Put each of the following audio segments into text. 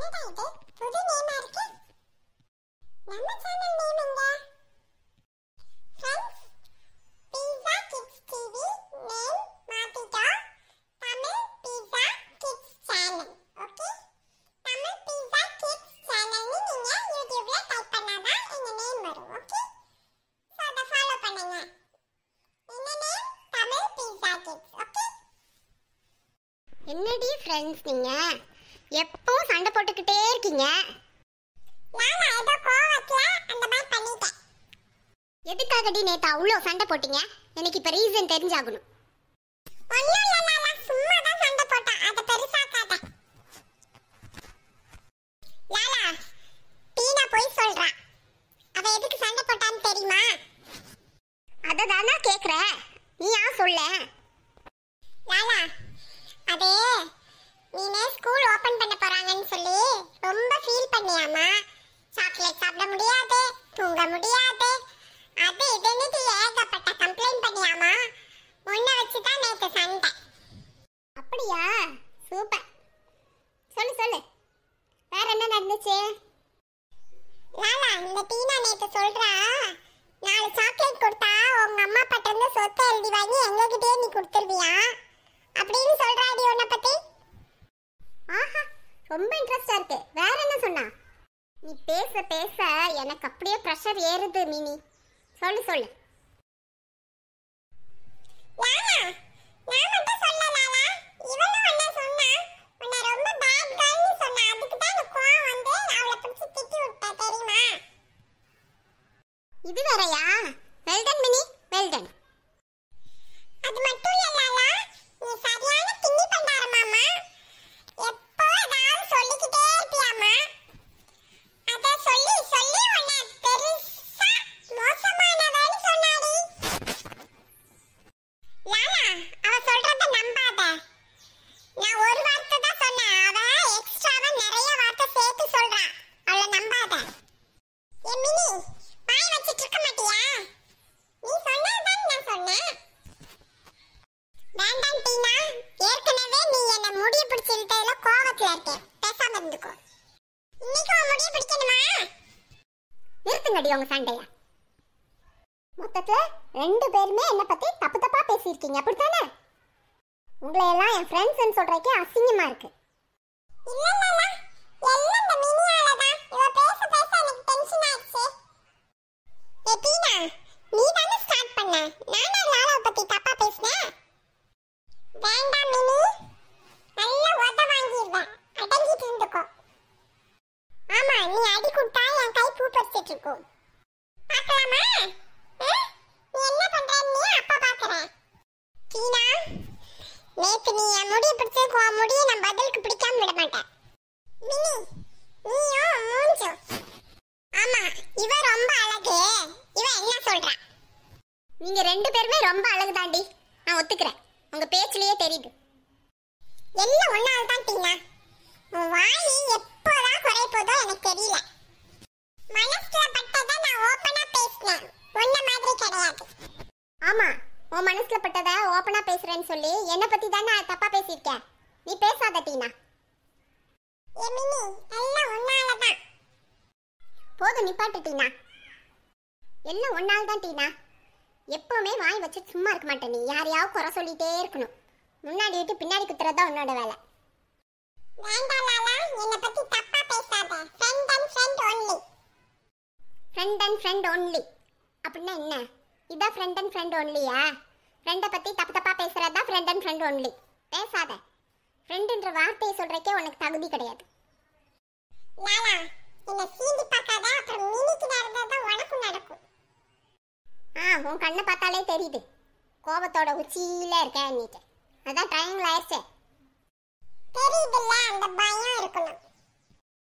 என்னடா இது புது நேமா இருக்கு? நம்ம சேனல் நேம் எங்க? ஃப்ரெண்ட்ஸ் பீஸா கிட்ஸ் டிவி நேம் மாத்திட்டோம். தமிழ் பீஸா கிட்ஸ் சேனல். ஓகே, தமிழ் பீஸா கிட்ஸ் சேனல்னு நீங்க யூடியூப்ல டைப் பண்ணாதான் எங்க நேம் வரும். ஓகே, சோ அத ஃபாலோ பண்ணுங்க. என்ன நேம்? தமிழ் பீஸா கிட்ஸ். ஓகே. என்னடி ஃப்ரெண்ட்ஸ் நீங்க எப்போ சண்டை போட்டுக்கிட்டே இருக்கீங்க? நான் ஏதோ கோவத்துல அந்த மாதிரி பண்ணிட்டேன். எதுக்காகடி நேத்து அவ்வளோ சண்டை போட்டீங்க? எனக்கு இப்ப ரீசன் தெரிஞ்சாகணும். ஒண்ணும் இல்ல லாலா, சும்மா தான் சண்டை போட்டேன். அத பெருசாக்காத. லாலா, டீனா போய் சொல்றா. அவ எதுக்கு சண்டை போட்டான்னு தெரியுமா? அததானா கேக்குற, நீ ஏன் சொல்ல? லாலா, அதே நீனே ஸ்கூல் ஓபன் பண்ண போறாங்கன்னு சொல்லி ரொம்ப ஃபீல் பண்ணியாமா. சாக்லேட் சாப்பிட முடியாது, தூங்க முடியாது, அது இதுன்னு ஏகப்பட்ட கம்ப்ளைண்ட் பண்ணியாமா. உன்னை வச்சுதான் நேத்து சண்டை. அப்படியா? சூப்பர். சொல்லு சொல்லு, வேற என்ன நடந்துச்சு? லாலா, இந்த டீனா நேத்து சொல்றா, 4 சாக்லேட் கொடுத்தா உங்க அம்மா பட்ட இருந்து சொத்தை எழுதி வாங்கி எங்ககிட்டயே நீ கொடுத்துருவியா அப்படின்னு சொல்றாடி உன்னை பத்தி. ஆஹா, ரொம்ப இன்ட்ரெஸ்டா இருக்கு. வேற என்ன சொன்னா? நீ பேச பேச எனக்கு அப்படியே ப்ரெஷர் ஏறுது மினி. சொல்லு சொல்லு. லாலா, நான் மட்டும் சொல்ல லாலா, இவளும் என்ன சொன்னா, உன்னை ரொம்ப பேட் கேர்ள்னு சொன்னா. அதுக்கு தான் எனக்கு கோவம் வந்து அவளை பிடிச்சி திட்டி விட்டா தெரியுமா? இது வேறயா? Well done mini, well done. அது மட்டும் இல்ல லாலா, நீ சரியான திண்ணி பண்டாரமாமா. எப்போ ஏதாவது சொல்லிக்கிட்டே இருப்பியாமா. அத சொல்லி சொல்லி உன்னை பெருசா மோசமானவன்னு சொன்னாடி. லாலா, அவ சொல்றத நம்பாத. நான் ஒரு வார்த்தை தான் சொன்னேன், அவ எக்ஸ்ட்ராவா நிறைய வார்த்தை சேர்த்து சொல்றா. அவளை நம்பாத. ஏ மினி, வாய் வச்சிட்டு இருக்க மாட்டியா? நீ சொன்னதான் நான் சொன்னேன். வேண்டாம் டீனா, ஏற்கனவே நீ என்ன முடிய பிடிச்சிருந்ததுல கோவத்துல இருக்கேன். பேசாம இருந்துக்கோ. இன்னைக்கு உன் முடிய பிடிக்கணுமா? நிறுத்துங்கடி உங்க சண்டைய. மொத்தத்துல 2 பேருமே என்ன பத்தி தப்பு தப்பா பேசியிருக்கீங்க, அப்படித்தானே? உங்களை எல்லாம் என் ஃப்ரெண்ட்ஸ்னு சொல்றதுக்கே அசிங்கமா இருக்கு. இல்ல லாலா, எல்லாம் இந்த மினியால தான். இவ பேச பேச எனக்கு டென்ஷன் ஆயிடுச்சு. ஏ டீனா, நீ தானே ஸ்டார்ட் பண்ண. நானா லாலாவை பத்தி தப்பா பேசினேன்? வேண்டாம் மினி, நல்ல உத வாங்கிடுவேன். அடங்கிட்டு இருந்துக்கோ. ஆமா, நீ அடி கொடுத்தா என் கை பூ பறிச்சிட்டு இருக்கும். பார்க்கலாமா? நீ என்ன பண்றன்னு அப்ப பாக்குறேன். டீனா, நேத்து நீ என் முடிய பிடிச்சதுக்கு உன் முடிய நான் பதிலுக்கு பிடிக்காம விட மாட்டேன். மினி, நீயும் மூஞ்சும். ஆமா, இவ ரொம்ப அழகு. இவ என்ன சொல்றா? நீங்க 2 பேருமே ரொம்ப அழகுதாண்டி, நான் ஒத்துக்கிறேன். உங்க பேச்சிலேயே தெரியுது. எல்லாம் ஒன்னால தான் டீனா. உன் வாய் எப்போதான் குறைய போதோ எனக்கு தெரியல. மனசுல பட்டதை நான் ஓப்பனா பேசினேன். உன்ன மாதிரி கிடையாது. ஆமா, உன் மனசுல பட்டத ஓப்பனா பேசுறேன்னு சொல்லி என்ன பத்தி தானே தப்பா பேசியிருக்கேன். நீ பேசாத டீனா. ஏ மினி, எல்லாம் ஒன்னால தான். போதும், நிப்பாட்டு டீனா. எல்லாம் ஒன்னால தான் டீனா. எப்பவுமே வாய் வச்சு சும்மா இருக்க மாட்டே. நீ யாரையாவது குறை சொல்லிட்டே இருக்கணும். முன்னாடி விட்டு பின்னாடி குத்துறதா உன்னோட வேலை. வேண்டாம் லாலா, என்னை பத்தி தப்பா பேசாத. Friend and friend only. Friend and friend only அப்படின்னா என்ன? இதான் ஃப்ரெண்ட் அண்ட் ஃப்ரெண்ட் ஒன்லியா? ஃப்ரெண்டை பற்றி தப்பு தப்பாக பேசுகிறது தான் ஃப்ரெண்ட் அண்ட் ஃப்ரெண்ட் ஒன்லி. பேசாத. ஃப்ரெண்டுன்ற வார்த்தையை சொல்கிறக்கே உனக்கு தகுதி கிடையாது. லாலா, என்னை சீண்டி பார்க்காத. அப்புறம் மினிக்கு நடந்தது உனக்கும் நடக்கும். உன் கண்ணை பார்த்தாலே தெரியுது கோபத்தோட உச்சியில் இருக்கேன் நீட்டு. அதான் ட்ரையாங்கிள் ஆயிடுச்சே. தெரியுதுல்ல, அந்த பயம் இருக்கணும்.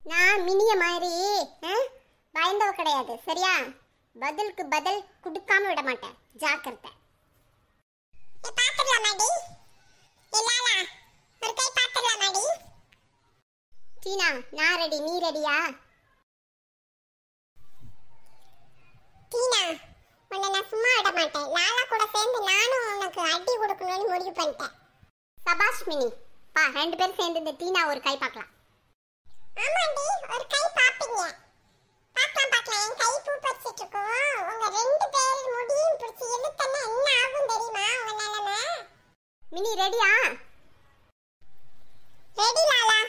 நான் மினிய மாதிரி பயந்தவ கிடையாது, சரியா? பதிலுக்கு பதில் கொடுக்காம விட மாட்டேன். ஜாக்கிரதை. பாத்துக்கலாமாடி? லாலா, ஒரு கை பாத்துக்கலாமாடி? டீனா, நான் ரெடி, நீ ரெடியா? டீனா, உன்னை நான் சும்மா விட மாட்டேன். லாலா கூட சேர்ந்து நானும் உனக்கு அடி கொடுக்கணும்னு முடிவு பண்ணிட்டேன். சபாஷ் மினி. பா 2 பேரும் சேர்ந்து இந்த டீனா ஒரு கை பார்க்கலாம். ஆமாண்டி, ஒரு கை பாப்பீங்க. பார்க்கலாம் பார்க்கலாம், என் கை பூ பறிச்சிட்டு இருக்கும். உங்க ரெண்டு பேர் முடியும் பிடிச்சி இழுத்தன்னா என்ன ஆகும் தெரியுமா உங்க நிலைமை? மினி ரெடியா? ரெடி லாலா.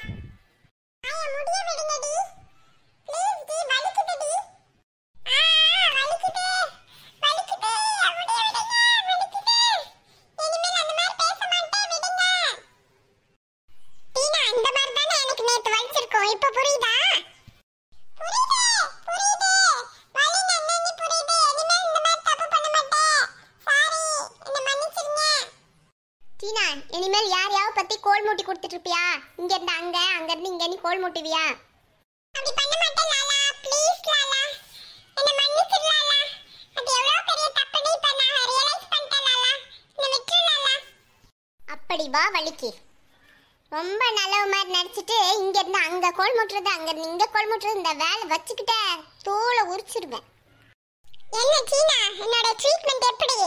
ஆயா முடிய விடுங்கடி ப்ளீஸ் டி, வலிக்குதுடி. வலிக்குது வலிக்குது, முடிய விடுங்க, வலிக்குது. இனிமேல் அந்த மாதிரி பேச மாட்டேன், விடுங்க. டீனா, இந்த மாதிரி தானே எனக்கு நேத்து வலிச்சிருக்கும், இப்ப புரியுதா? புரியுது புரியுது, வலி என்னன்னு புரியுது. இனிமேல் இந்த மாதிரி தப்பு பண்ண மாட்டேன். சாரி, என்ன மன்னிச்சிருங்க. டீனா, இனிமேல் யாரையாவது பத்தி கோல் மூட்டி கொடுத்துட்டு இருப்பியா? இங்க இருந்து அங்க, அங்க இருந்து இங்க நீ கோல் மூட்டுவியா? அப்படி பண்ண மாட்டேன் லாலா, ப்ளீஸ் லாலா, என்ன மன்னிச்சிரு லாலா. அது எவ்வளவு பெரிய தப்புன்னு இப்ப நான் ரியலைஸ் பண்ணிட்டேன் லாலா. என்ன விட்டுரு லாலா. அப்படி வா வலிக்கு. ரொம்ப நல்லவ மாதிரி நடிச்சிட்டு இங்க இருந்து அங்க கோல் மூட்டுறது, அங்க இருந்து இங்க கோல் மூட்டுறது, இந்த வேலை வச்சுக்கிட்ட தோலை உரிச்சிடுவேன். என்ன சீனா, என்னோட ட்ரீட்மெண்ட் எப்படி?